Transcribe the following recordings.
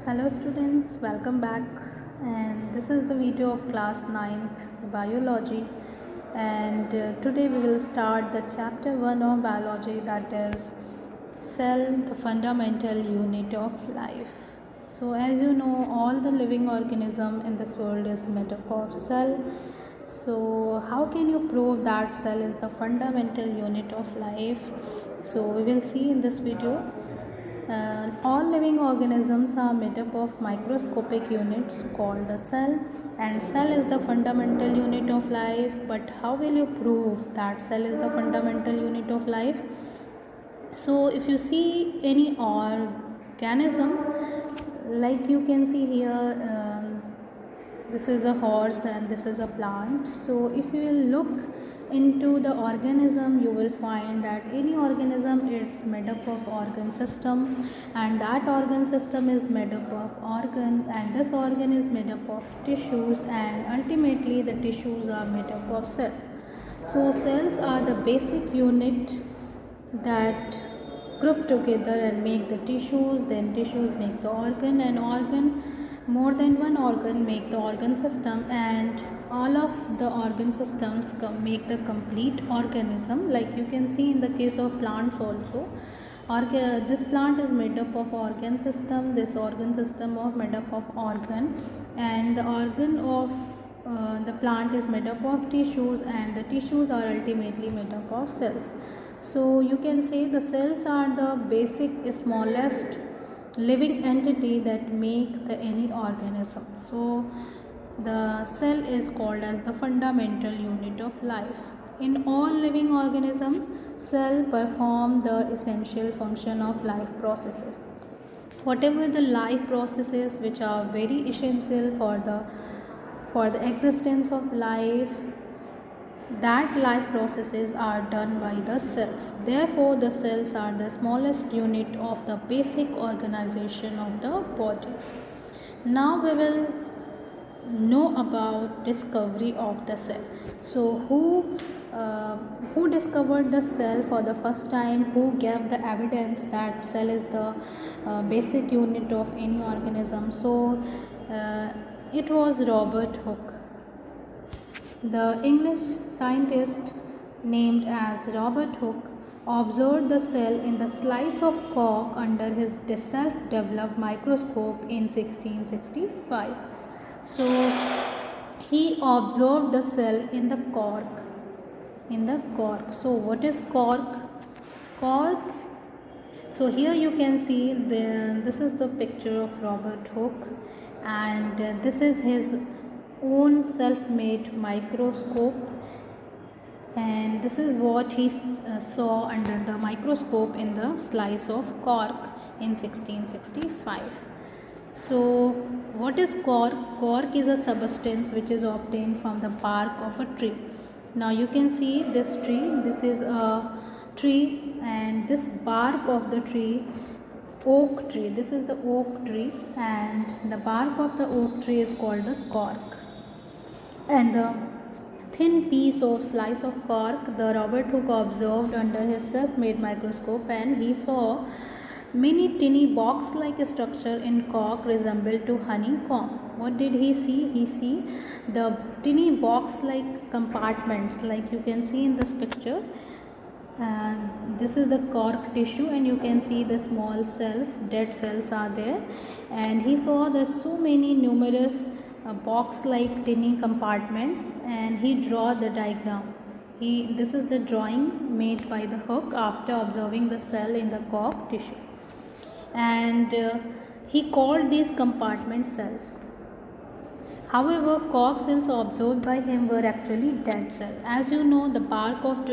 Hello students, welcome back, and this is the video of class 9th biology, and today we will start the chapter 1 of biology, that is cell, the fundamental unit of life. So as you know, all the living organism in this world is made up of cell. So how can you prove that cell is the fundamental unit of life? So we will see in this video. All living organisms are made up of microscopic units called the cell, and cell is the fundamental unit of life. But how will you prove that cell is the fundamental unit of life? So if you see any organism, like you can see here, this is a horse and this is a plant. So if you will look into the organism, you will find that any organism is made up of organ system, and that organ system is made up of organ, and this organ is made up of tissues, and ultimately the tissues are made up of cells. So cells are the basic unit that group together and make the tissues, then tissues make the organ, and organ, more than one organ make the organ system, and all of the organ systems make the complete organism. Like you can see in the case of plants also, this plant is made up of organ system, this organ system of made up of organ, and the organ of the plant is made up of tissues, and the tissues are ultimately made up of cells. So you can say the cells are the basic smallest living entity that make the any organism. So the cell is called as the fundamental unit of life. In all living organisms, cell perform the essential function of life processes. Whatever the life processes which are very essential for the existence of life, that life processes are done by the cells. Therefore the cells are the smallest unit of the basic organization of the body. Now we will know about discovery of the cell. So who discovered the cell for the first time, who gave the evidence that cell is the basic unit of any organism? So it was Robert Hooke. The English scientist named as Robert Hooke observed the cell in the slice of cork under his self-developed microscope in 1665. So he observed the cell in the cork. So what is cork? Cork. So here you can see this is the picture of Robert Hooke, and this is his own self-made microscope, and this is what he saw under the microscope in the slice of cork in 1665. So what is cork? Cork is a substance which is obtained from the bark of a tree. Now you can see this tree, this is a tree, and this bark of the tree, oak tree, this is the oak tree, and the bark of the oak tree is called the cork. And the thin piece of slice of cork the Robert Hooke observed under his self-made microscope, and he saw many tiny box-like structure in cork resembled to honeycomb. What did he see? He see the tiny box-like compartments, like you can see in this picture. And this is the cork tissue, and you can see the small cells, dead cells are there, and he saw there's so many numerous box like tiny compartments, and he draw the diagram. This is the drawing made by the Hooke after observing the cell in the cork tissue, and he called these compartment cells. However, cork cells observed by him were actually dead cells. As you know, the bark of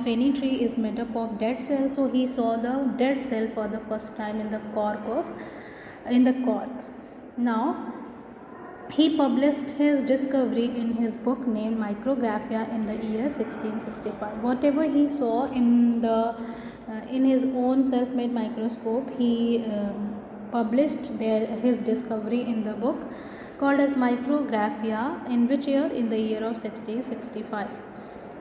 any tree is made up of dead cells. So he saw the dead cell for the first time in the cork. Now he published his discovery in his book named Micrographia in the year 1665. Whatever he saw in his own self-made microscope, he published his discovery in the book called as Micrographia, in which year? In the year of 1665.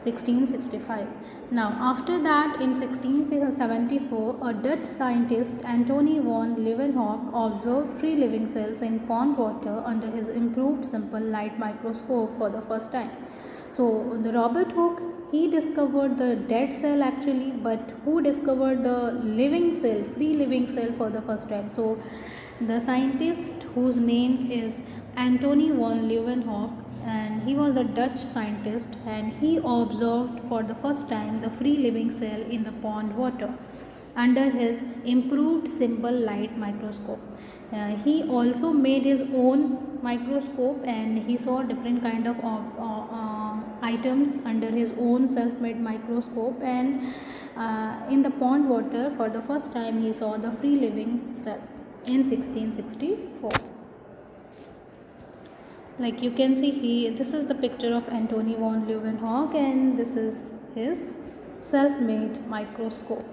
1665. Now, after that, in 1674, a Dutch scientist, Antony van Leeuwenhoek, observed free living cells in pond water under his improved simple light microscope for the first time. So, the Robert Hooke, he discovered the dead cell actually, but who discovered the living cell, free living cell for the first time? So, the scientist whose name is Antony van Leeuwenhoek, and he was a Dutch scientist, and he observed for the first time the free living cell in the pond water under his improved simple light microscope. He also made his own microscope, and he saw different kind of items under his own self-made microscope, and in the pond water for the first time he saw the free living cell in 1664. Like you can see here, this is the picture of Antony van Leeuwenhoek, and this is his self-made microscope.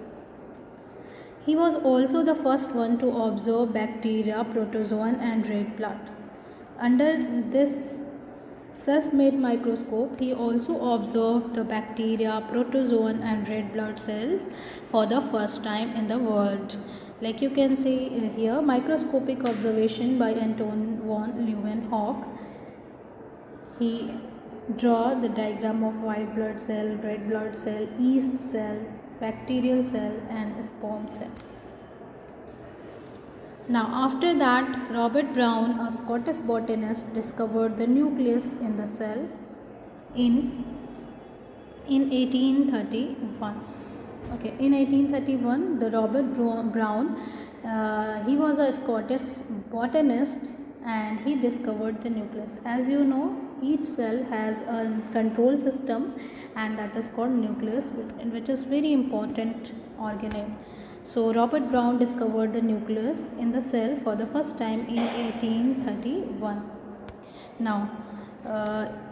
He was also the first one to observe bacteria, protozoan and red blood. Under this self-made microscope, he also observed the bacteria, protozoan and red blood cells for the first time in the world. Like you can see here, microscopic observation by Anton van Leeuwenhoek. He draw the diagram of white blood cell, red blood cell, yeast cell, bacterial cell and sperm cell. Now after that, Robert Brown, a Scottish botanist, discovered the nucleus in the cell in 1831. Okay, in 1831, the Robert Brown, he was a Scottish botanist, and he discovered the nucleus. As you know, each cell has a control system, and that is called nucleus, which is very important organelle. So Robert Brown discovered the nucleus in the cell for the first time in 1831. Now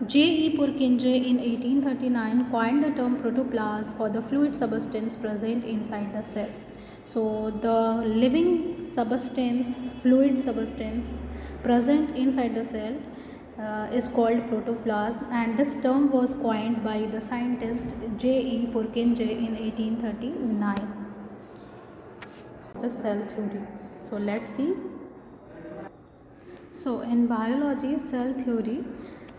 J.E. Purkinje in 1839 coined the term protoplasm for the fluid substance present inside the cell. So the living substance, fluid substance present inside the cell is called protoplasm, and this term was coined by the scientist J.E. Purkinje in 1839. The cell theory. So let's see. So in biology, cell theory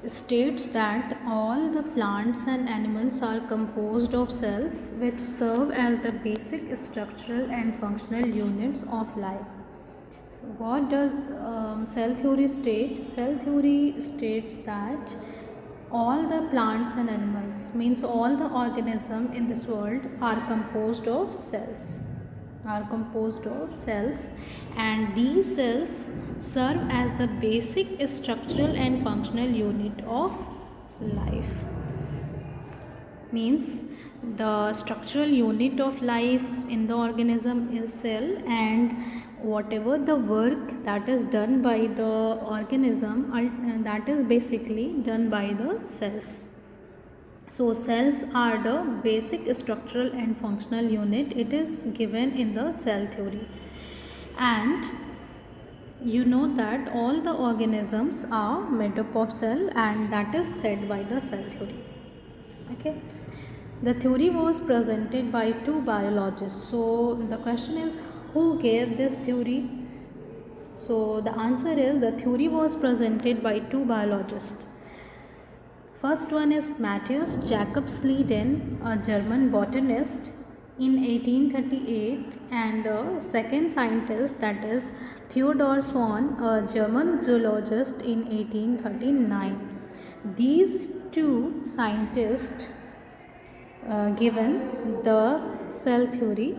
states that all the plants and animals are composed of cells which serve as the basic structural and functional units of life. So what does cell theory state? Cell theory states that all the plants and animals, means all the organisms in this world, are composed of cells. And these cells serve as the basic structural and functional unit of life. Means the structural unit of life in the organism is cell, and whatever the work that is done by the organism, that is basically done by the cells. So cells are the basic structural and functional unit. It is given in the cell theory. And you know that all the organisms are made up of cell, and that is said by the cell theory. Okay. The theory was presented by two biologists. So the question is, who gave this theory? So the answer is, the theory was presented by two biologists. First one is Matthias Jakob Schleiden, a German botanist, in 1838, and the second scientist, that is Theodor Swan, a German zoologist, in 1839. These two scientists given the cell theory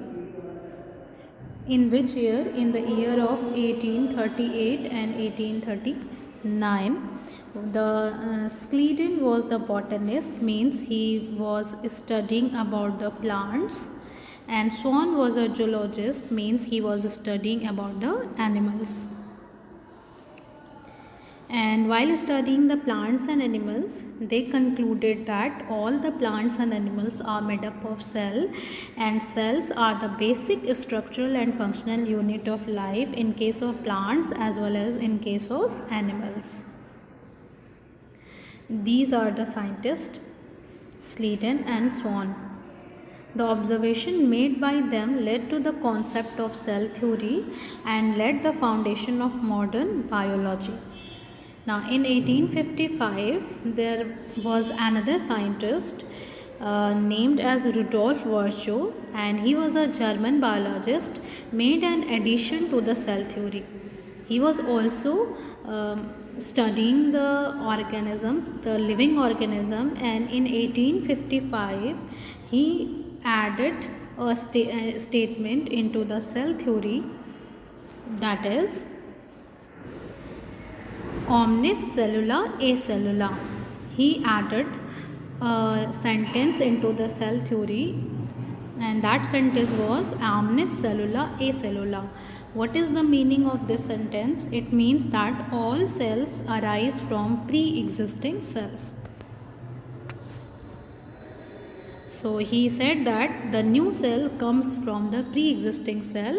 in which year? In the year of 1838 and 1839. The Schleiden was the botanist, means he was studying about the plants, and Swan was a zoologist, means he was studying about the animals. And while studying the plants and animals, they concluded that all the plants and animals are made up of cell, and cells are the basic structural and functional unit of life in case of plants as well as in case of animals. These are the scientists. Sleeden and Swan. The observation made by them led to the concept of cell theory and laid the foundation of modern biology. Now, in 1855, there was another scientist named as Rudolf Virchow, and he was a German biologist, made an addition to the cell theory. He was also studying the organisms, the living organism, and in 1855 he added a statement into the cell theory, that is omnis cellula acellula. He added a sentence into the cell theory, and that sentence was omnis cellula acellula. What is the meaning of this sentence? It means that all cells arise from pre-existing cells. So he said that the new cell comes from the pre-existing cell,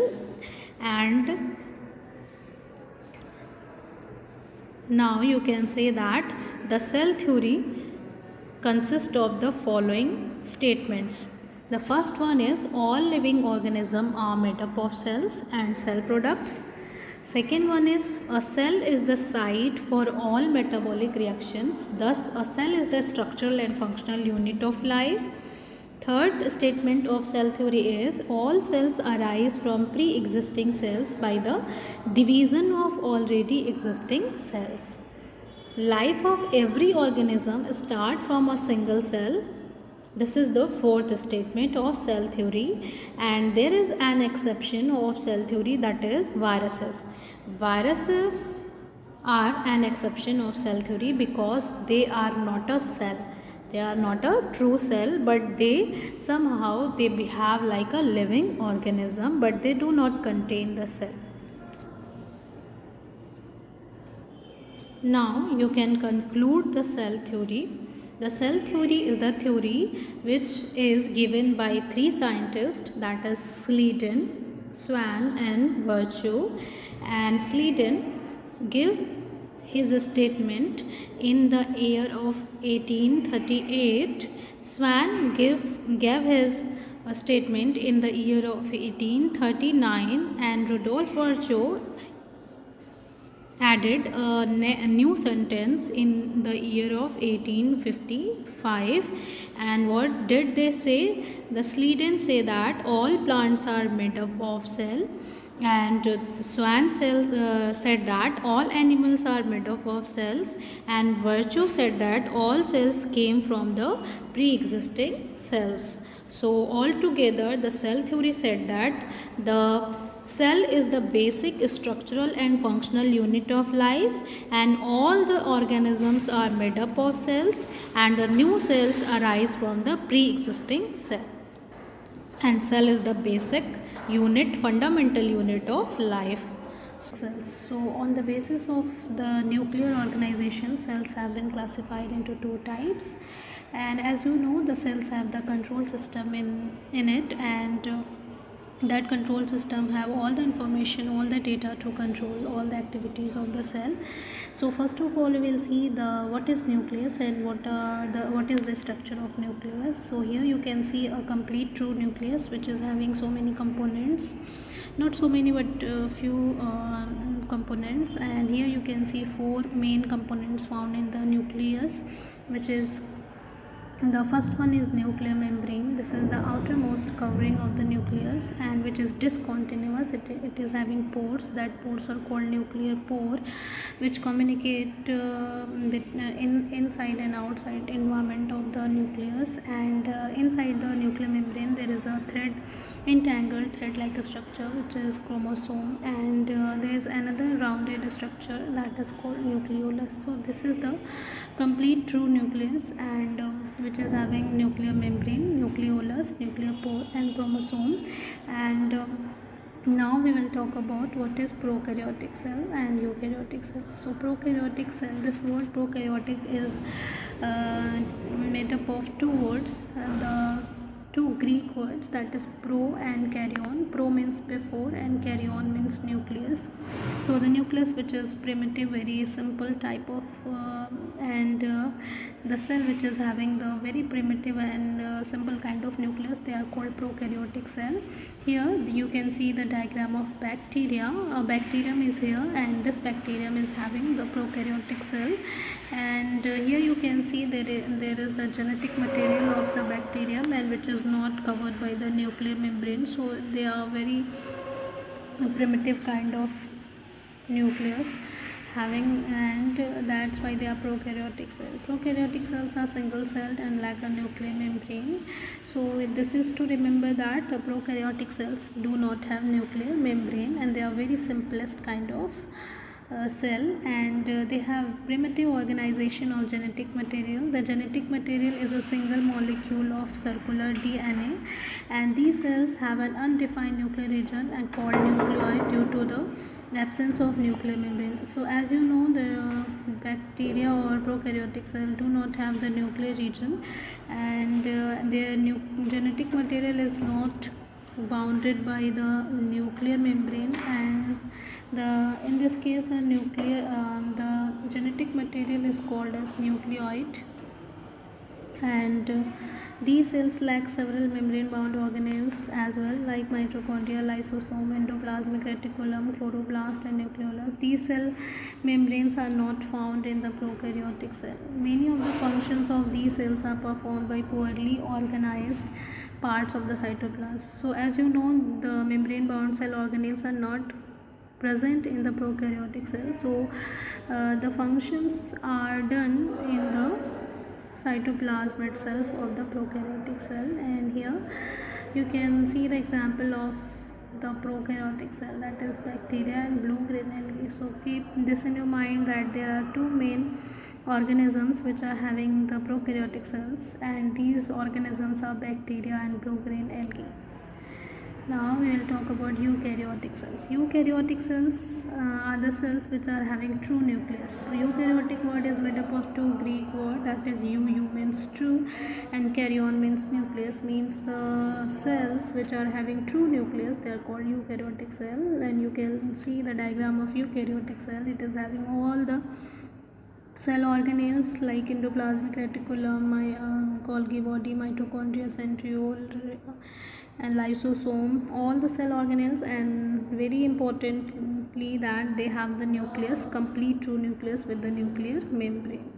and now you can say that the cell theory consists of the following statements. The first one is all living organisms are made up of cells and cell products. Second one is a cell is the site for all metabolic reactions. Thus, a cell is the structural and functional unit of life. Third statement of cell theory is all cells arise from pre-existing cells by the division of already existing cells. Life of every organism starts from a single cell. This is the fourth statement of cell theory, and there is an exception of cell theory, that is viruses. Viruses are an exception of cell theory because they are not a cell. They are not a true cell, but they somehow behave like a living organism, but they do not contain the cell. Now you can conclude the cell theory. The cell theory is the theory which is given by three scientists, that is Sleeden, Swan and Virchow. And Sleeden gave his statement in the year of 1838. Swan gave his statement in the year of 1839, and Rudolf Virchow added a new sentence in the year of 1855. And what did they say? The Sleeden say that all plants are made up of cell, and Swan said that all animals are made up of cells, and Virchow said that all cells came from the pre-existing cells. So altogether the cell theory said that the cell is the basic structural and functional unit of life, and all the organisms are made up of cells, and the new cells arise from the pre-existing cell, and cell is the basic unit, fundamental unit of life. Cells. So on the basis of the nuclear organization, cells have been classified into two types, and as you know, the cells have the control system in it, and that control system have all the information, all the data to control all the activities of the cell. So first of all, we will see what is nucleus and what is the structure of nucleus. So here you can see a complete true nucleus which is having so many components, not so many but few components, and here you can see four main components found in the nucleus, which is the first one is nuclear membrane. This is the outermost covering of the nucleus, and which is discontinuous. It is having pores. That pores are called nuclear pore, which communicate inside and outside environment of the nucleus. And inside the nuclear membrane there is a entangled thread like a structure which is chromosome, and there is another rounded structure that is called nucleolus. So this is the complete true nucleus, and which is having nuclear membrane, nucleolus, nuclear pore and chromosome. And now we will talk about what is prokaryotic cell and eukaryotic cell. So prokaryotic cell, this word prokaryotic is made up of two words, the two Greek words, that is pro and karyon. Pro means before and karyon means nucleus. So the nucleus, which is primitive, very simple type of and the cell which is having the very primitive and simple kind of nucleus, they are called prokaryotic cell. Here you can see the diagram of bacteria. A bacterium is here, and this bacterium is having the prokaryotic cell. And here you can see there is the genetic material of the bacterium, and which is not covered by the nuclear membrane. So they are very primitive kind of nucleus having, and that's why they are prokaryotic cells. Prokaryotic cells are single celled and lack a nuclear membrane. So this is to remember that prokaryotic cells do not have nuclear membrane, and they are very simplest kind of cell, and they have primitive organization of genetic material. The genetic material is a single molecule of circular DNA, and these cells have an undefined nuclear region and called nucleoid due to the absence of nuclear membrane. So as you know, the bacteria or prokaryotic cell do not have the nuclear region, and their genetic material is not bounded by the nuclear membrane, and in this case the genetic material is called as nucleoid. And these cells lack several membrane bound organelles as well, like mitochondria, lysosome, endoplasmic reticulum, chloroplast and nucleolus. These cell membranes are not found in the prokaryotic cell. Many of the functions of these cells are performed by poorly organized parts of the cytoplasm. So as you know, the membrane bound cell organelles are not present in the prokaryotic cell. So the functions are done in the cytoplasm itself of the prokaryotic cell. And here you can see the example of the prokaryotic cell, that is bacteria and blue-green algae. So keep this in your mind that there are two main organisms which are having the prokaryotic cells, and these organisms are bacteria and blue-green algae. Now we will talk about eukaryotic cells. Eukaryotic cells are the cells which are having true nucleus. Eukaryotic word is made up of two Greek words, that is eu means true and karyon means nucleus, means the cells which are having true nucleus, they are called eukaryotic cell. And you can see the diagram of eukaryotic cell. It is having all the cell organelles like endoplasmic reticulum, Golgi body, mitochondria, centriole and lysosome, all the cell organelles, and very importantly that they have the nucleus, complete true nucleus with the nuclear membrane.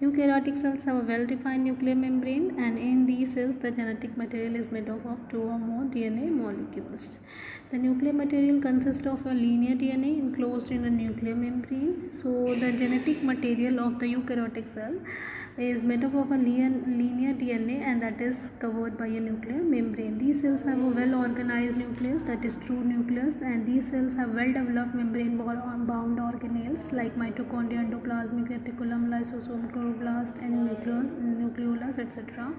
Eukaryotic cells have a well-defined nuclear membrane, and in these cells the genetic material is made up of two or more DNA molecules. The nuclear material consists of a linear DNA enclosed in a nuclear membrane. So the genetic material of the eukaryotic cell is made up of a linear DNA, and that is covered by a nuclear membrane. These cells have a well-organized nucleus, that is true nucleus, and these cells have well-developed membrane bound organelles like mitochondria, endoplasmic reticulum, lysosome, chloroplast and nucleolus, etc.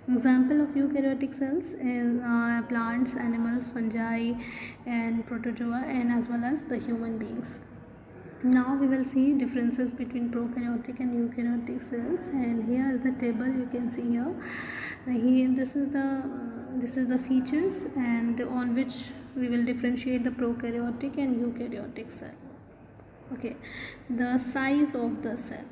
Example of eukaryotic cells is plants, animals, fungi and protozoa, and as well as the human beings. Now we will see differences between prokaryotic and eukaryotic cells, and here is the table you can see here. This is the features and on which we will differentiate the prokaryotic and eukaryotic cell. Okay, the size of the cell.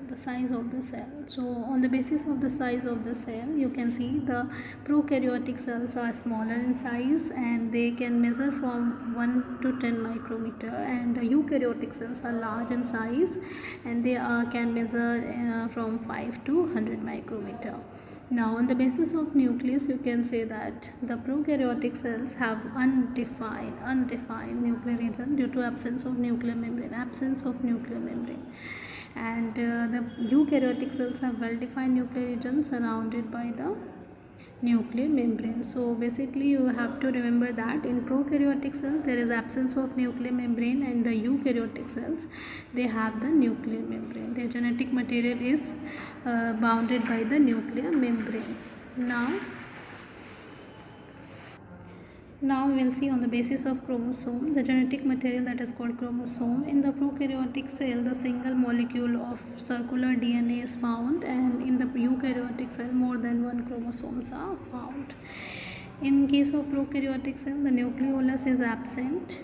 So on the basis of the size of the cell, you can see the prokaryotic cells are smaller in size, and they can measure from 1 to 10 micrometer, and the eukaryotic cells are large in size, and they can measure from 5 to 100 micrometer. Now on the basis of nucleus, you can say that the prokaryotic cells have undefined nuclear region due to absence of nuclear membrane, and the eukaryotic cells have well-defined nuclear region surrounded by the nuclear membrane. So basically you have to remember that in prokaryotic cells there is absence of nuclear membrane, and the eukaryotic cells, they have the nuclear membrane. Their genetic material is bounded by the nuclear membrane. Now we will see on the basis of chromosome, the genetic material that is called chromosome. In the prokaryotic cell, the single molecule of circular DNA is found, and in the eukaryotic cell more than one chromosomes are found. In case of prokaryotic cell, the nucleolus is absent,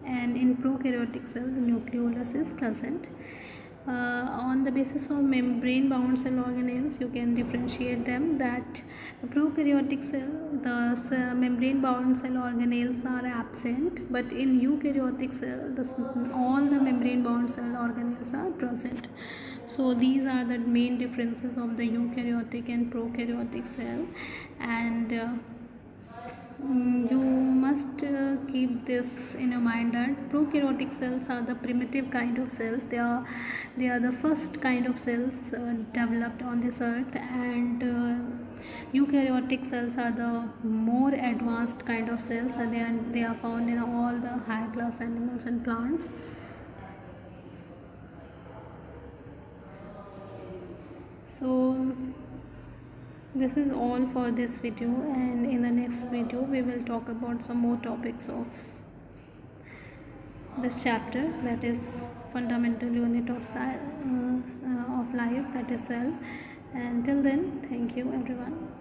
and in prokaryotic cell, the nucleolus is present. On the basis of membrane bound cell organelles, you can differentiate them that the prokaryotic cell, the membrane bound cell organelles are absent, but in eukaryotic cell, all the membrane bound cell organelles are present. So these are the main differences of the eukaryotic and prokaryotic cell, and you must keep this in your mind that prokaryotic cells are the primitive kind of cells. They are the first kind of cells developed on this earth, and eukaryotic cells are the more advanced kind of cells, and they are found in all the high class animals and plants. So this is all for this video, and in the next video we will talk about some more topics of this chapter, that is fundamental unit of life, that is cell. And till then, thank you everyone.